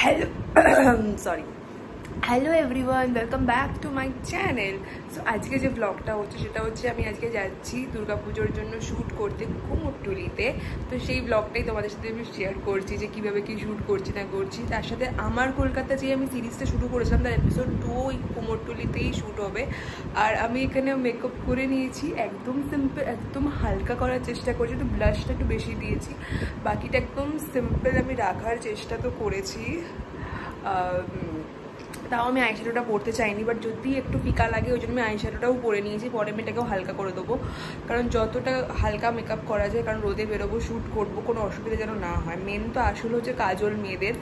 Hello, sorry. Hello everyone, welcome back to my channel. So আজকে যে ব্লগটা হচ্ছে সেটা হচ্ছে আমি আজকে যাচ্ছি দুর্গাপুজোর জন্য শ্যুট করতে কুমোরটুলিতে। তো সেই ব্লগটাই তোমাদের সাথে আমি শেয়ার করছি যে কীভাবে কী শ্যুট করছি না করছি। তার সাথে আমার কলকাতা যে আমি সিরিজটা শুরু করেছিলাম তার এপিসোড 2 ওই কুমোরটুলিতেই শ্যুট হবে। আর আমি এখানে মেকআপ করে নিয়েছি, একদম সিম্পল, একদম হালকা করার চেষ্টা করছি, একটু ব্লাশটা একটু বেশি দিয়েছি, বাকিটা একদম সিম্পল আমি রাখার চেষ্টা তো করেছি। তাও আমি আইশ্যাডোটা পরতে চাইনি, বাট যদি একটু ফিকা লাগে ওই জন্য আমি আইশ্যাডোটাও পরে নিয়েছি। পরে আমি এটাকেও হালকা করে দেবো, কারণ যতটা হালকা মেকআপ করা যায়, কারণ রোদে বেরোবো, শ্যুট করবো, কোনো অসুবিধা যেন না হয়। মেন তো আসলে হচ্ছে কাজল মেয়েদের,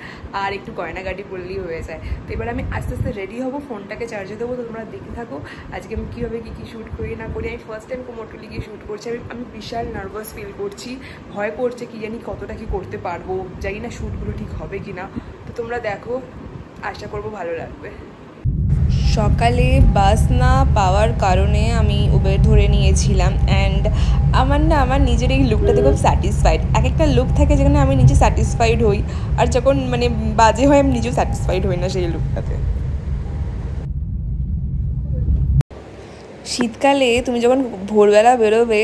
আর একটু গয়নাগাটি পরলেই হয়ে যায়। তো এবার আমি আস্তে আস্তে রেডি হবো, ফোনটাকে চার্জে দেবো। তো তোমরা দেখে থাকো আজকে আমি কীভাবে কী শ্যুট করি না করি। আমি ফার্স্ট টাইম কুমোরটুলি গিয়ে শ্যুট করছি, আমি বিশাল নার্ভাস ফিল করছি, ভয় করছে কি জানি কতটা কি করতে পারবো, জানি না শ্যুটগুলো ঠিক হবে কি না। তো তোমরা দেখো, আশা করবো ভালো লাগবে। সকালে বাস না পাওয়ার কারণে আমি উবের ধরে নিয়েছিলাম, অ্যান্ড আমার নিজের এই লুকটাতে খুব স্যাটিসফাইড। এক একটা লুক থাকে যেখানে আমি নিজে স্যাটিসফাইড হই, আর যখন মানে বাজে হয় আমি নিজেও স্যাটিসফাইড হই না সেই লুকটাতে। শীতকালে তুমি যখন ভোরবেলা বেরোবে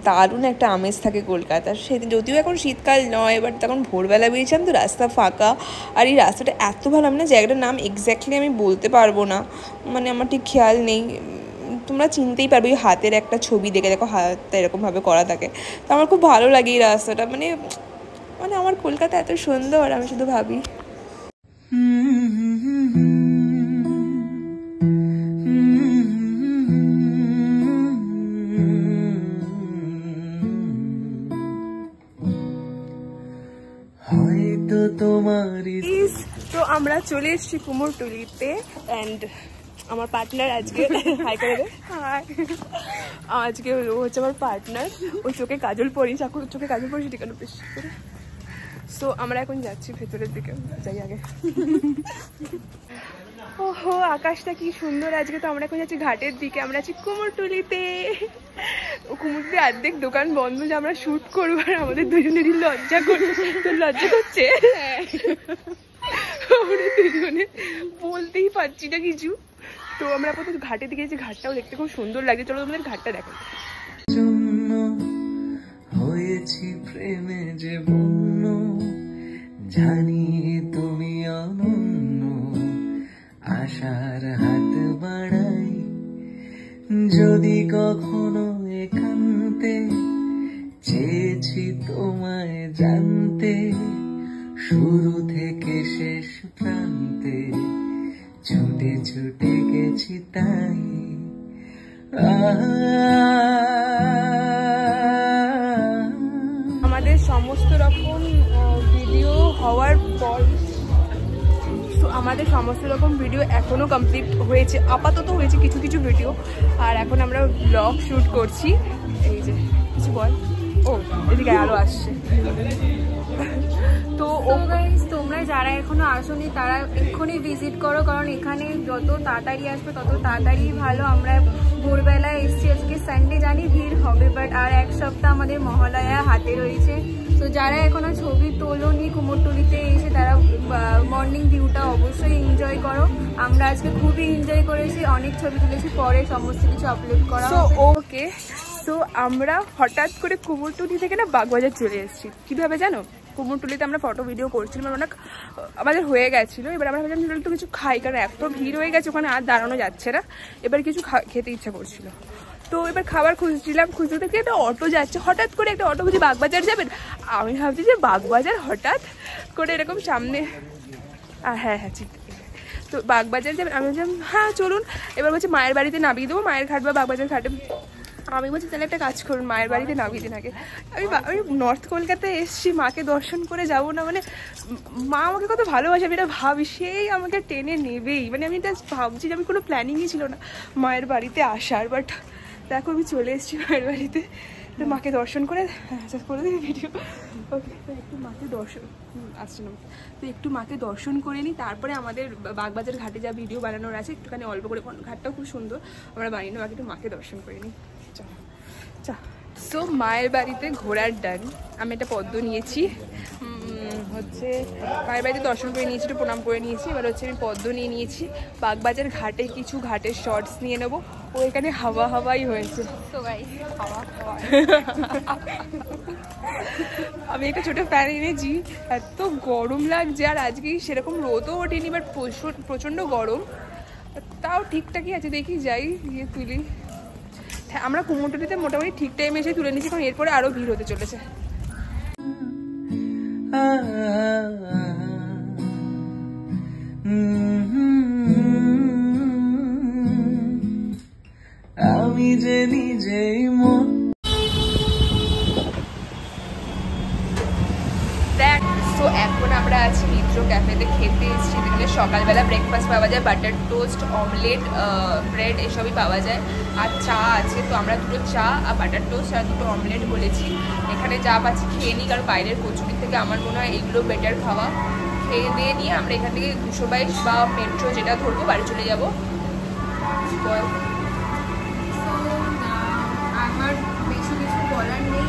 দারুণ একটা আমেজ থাকে কলকাতার। সেদিন যদিও এখন শীতকাল নয়, বাট তখন ভোরবেলা বেরিয়েছিলাম তো রাস্তা ফাঁকা, আর এই রাস্তাটা এত ভালো। আমি না জায়গাটার নাম এক্স্যাক্টলি আমি বলতে পারবো না, মানে আমার ঠিক খেয়াল নেই। তোমরা চিনতেই পারবে, ওই হাতের একটা ছবি দেখে দেখো, হাতটা এরকমভাবে করা থাকে। তো আমার খুব ভালো লাগে এই রাস্তাটা, মানে আমার কলকাতা এত সুন্দর, আমি শুধু ভাবি। তো আমরা চলে এসেছি কুমোরটুলিতে, অ্যান্ড আমার পার্টনার আজকে হাই করে দে। হাই, আজকে হচ্ছে আমার পার্টনার। ওই চোখে কাজল পরিস, এখন চোখে কাজল পরিস ঠিকানো বেশি করে। সো আমরা এখন যাচ্ছি ভেতরের দিকে, যাই আগে। ওহো, আকাশটা কি সুন্দর আজকে। তো আমরা এখন যাচ্ছি ঘাটের দিকে, আমরা আছি কুমোরটুলিতে। কুমোরটুলি অর্ধেক দোকান বন্ধ যে আমরা শ্যুট করবো, আর আমাদের দুজনেরই লজ্জা করছে। তো লজ্জা করছে, আমরা দুজনে বলতেই পারছি না কিছু। তো আমরা আপাতত ঘাটের দিকে যে ঘাটটাও দেখতে খুব সুন্দর লাগে, চলো তোমাদের ঘাটটা দেখো। হয়েছি প্রেমে যে বন্য, জানি তুমি অনন্য, আশার হাত বাড়াই যদি কখনো একান্তে, চেয়েছি তোমায় জানতে শুরু থেকে শেষ প্রান্তে, ছুটে ছুটে গেছি তাই। আমাদের সমস্ত রকম ভিডিও হওয়ার পর, আমাদের সমস্ত রকম ভিডিও এখনো কমপ্লিট হয়েছে, আপাতত হয়েছে কিছু কিছু ভিডিও। আর এখন আমরা ব্লগ শ্যুট করছি। এই যে কিছু বল, ও এদিকে আলো আসছে। তো তোমরা যারা এখনো আসোনি তারা এক্ষুনি ভিজিট করো, কারণ এখানে যত তাড়াতাড়ি আসবে তত তাড়াতাড়ি ভালো। আমরা ভোরবেলায় এসছি, আজকে সানডে, জানি ভিড় হবে, বাট আর এক সপ্তাহ আমাদের মহালয়া হাতে রয়েছে। তো যারা এখনো ছবি তোলোনি কুমোরটুলিতে এসে, তারা মর্নিং ভিউটা অবশ্যই এনজয় করো। আমরা আজকে খুবই এনজয় করেছি, অনেক ছবি তুলেছি, পরে সমস্ত কিছু আপলোড করা। সো ওকে, সো আমরা হঠাৎ করে কুমোরটুলি থেকে না বাগবাজার চলে এসেছি। কীভাবে জানো? কুমোরটুলিতে আমরা ফটো ভিডিও করছিলাম, অনেক আমাদের হয়ে গেছিলো। এবার আমরা ভাবলাম তো কিছু খাই, কারণ এত ভিড় হয়ে গেছে ওখানে আর দাঁড়ানো যাচ্ছে না। এবার কিছু খেতে ইচ্ছা করছিল, তো এবার খাবার খুঁজছিলাম, খুঁজতে দেখি একটা অটো যাচ্ছে। হঠাৎ করে একটা অটো খুঁজি, বাগবাজার যাবেন। আমি ভাবছি যে বাগবাজার হঠাৎ করে এরকম সামনে, হ্যাঁ হ্যাঁ ঠিক, তো বাগবাজার যাবেন। আমি বলছিলাম হ্যাঁ চলুন। এবার বলছি মায়ের বাড়িতে নামিয়ে দেবো, মায়ের ঘাট বা বাগবাজার ঘাটে। আমি বলছি তাহলে একটা কাজ করুন, মায়ের বাড়িতে নামিয়ে দিন আগে। আমি নর্থ কলকাতায় এসেছি, মাকে দর্শন করে যাবো না? মানে মা আমাকে কত ভালোবাসে, আমি এটা ভাবি, সেই আমাকে টেনে নেবেই। মানে আমি জাস্ট ভাবছি যে আমি কোনো প্ল্যানিংই ছিল না মায়ের বাড়িতে আসার, বাট দেখো আমি চলে এসেছি মায়ের বাড়িতে। তো মাকে দর্শন করে করে দিই ভিডিও। ওকে, তো একটু মাকে দর্শন আসছে না, তো একটু মাকে দর্শন করে নিই, তারপরে আমাদের বাগবাজার ঘাটে যা ভিডিও বানানোর আছে একটুখানি অল্প করে, ঘাটটাও খুব সুন্দর আমরা বানিয়ে নেবো, আগে একটু মাকে দর্শন করে নিই। চলো চা। সো মায়ের বাড়িতে ঘোরার ডান। আমি একটা পদ্ম নিয়েছি, হচ্ছে মায়ের বাড়িতে দর্শন করে নিয়েছি, একটু প্রণাম করে নিয়েছি। এবার হচ্ছে আমি পদ্ম নিয়ে নিয়েছি, বাগবাজার ঘাটে কিছু ঘাটের শর্টস নিয়ে নেবো। ও এখানে হাওয়াই হয়েছে। আমি একটা ছোট ফ্যান এনেছি, এত গরম লাগছে। আর আজকে সেরকম রোদও ওঠেনি, বাট প্রচণ্ড গরম, তাও ঠিকঠাকই আছে। দেখি যাই গিয়ে তুলি। হ্যাঁ, আমরা কুমোরটুলিতে মোটামুটি ঠিক টাইমে এসে তুলে নিয়েছি, কারণ এরপরে আরও ভিড় হতে চলেছে। আমি যে নিজেই মন দেখ। সো এখন আমরা আছি মিত্র ক্যাফেতে, খেতে এসেছি। যেখানে সকালবেলা ব্রেকফাস্ট পাওয়া যায়, বাটার টোস্ট, অমলেট, ব্রেড এসবই পাওয়া যায়। আর চা আছে, তো আমরা দুটো চা আর বাটার টোস্ট আর দুটো অমলেট বলেছি। এখানে যা পাচ্ছি খেয়ে নিই, কারণ বাইরের কচুরি থেকে আমার মনে হয় এগুলো বেটার খাওয়া। খেয়ে দিয়ে নিয়ে আমরা এখান থেকে 222 বা মেট্রো যেটা ধরবো বাড়ি চলে যাবো। আমার বেশি কিছু বলার নেই,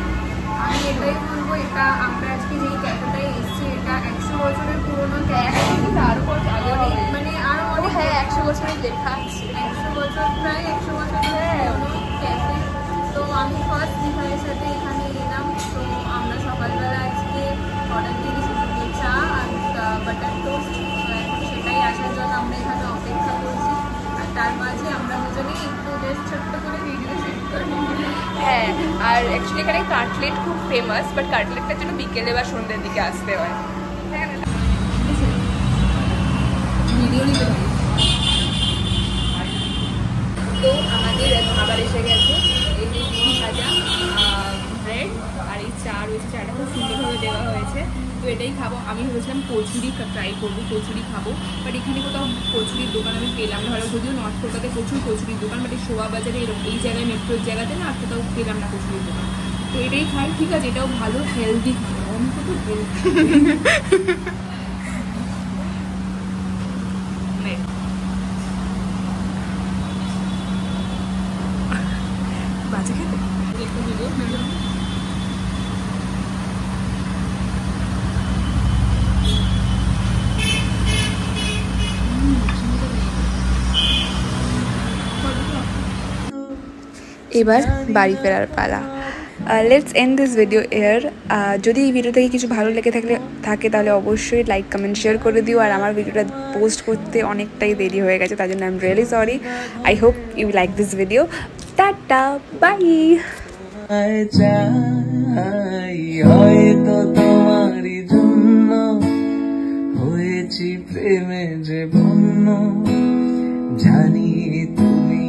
আমি এটাই বলবো, এটা আমরা আজকে যেই ক্যাফেটায় এসেছি এটা 100 বছরের পুরোনো ক্যাফে, মানে আরো অনেক। হ্যাঁ, 100 বছরের লেখা আছে, 100 বছর, প্রায় 100 বছরের পুরোনো ক্যাফে। তো আমি ফার্স্ট বিহারের সাথে এখানে এলাম। তো আমরা সকালবেলা আজকে অর্ডার দিয়েছি দুটো চা আর বাটার টোস্ট, সেটাই আসার জন্য আমরা এখানে অপেক্ষা করছি। আর তার মাঝে আমরা দুজনে একটু জাস্ট ছোট্ট করে ভিডিও শুট করি। হ্যাঁ, আর অ্যাকচুয়ালি এখানে কাটলেট খুব ফেমাস, বাট কাটলেটটার জন্য বিকেলে বা সন্ধ্যের দিকে আসতে হয়। ভিডিও নিতে পারি। তো আমাদের খাবার এসে গেছে, এই যে ডিম ভাজা, ব্রেড আর এই চা রয়েছে। চাটা খুব সুন্দরভাবে দেওয়া হয়েছে, তো এটাই খাবো। আমি ভেবেছিলাম কচুরি ট্রাই করবো, কচুরি খাবো, বাট এখানে কোথাও কচুরির দোকান আমি পেলাম না। ভালো, যদিও নর্থ কলকাতায় প্রচুর কচুরির দোকান, বাট এই শোভা বাজারে এরকম এই জায়গায় মেট্রোর জায়গাতে না আর কোথাও পেলাম না কচুরির দোকান। তো এটাই খাই, ঠিক আছে, এটাও ভালো হেলদি খাবার, অন্তত হেলদি। বাজে খেতে একটু ভিডিও এবার বাড়ি ফেরার পালা। Let's and this video air. যদি এই ভিডিও থেকে কিছু ভালো লেগে থাকে তাহলে অবশ্যই লাইক, কমেন্ট, শেয়ার করে দিও। আর আমার ভিডিওটা পোস্ট করতে অনেকটাই দেরি হয়ে গেছে, তার জন্য I am really sorry. I hope you like this video. Tata, bye. হয়তো তোমারই জন্য হয়েছি প্রেমে যে বন্য, জানি তুমি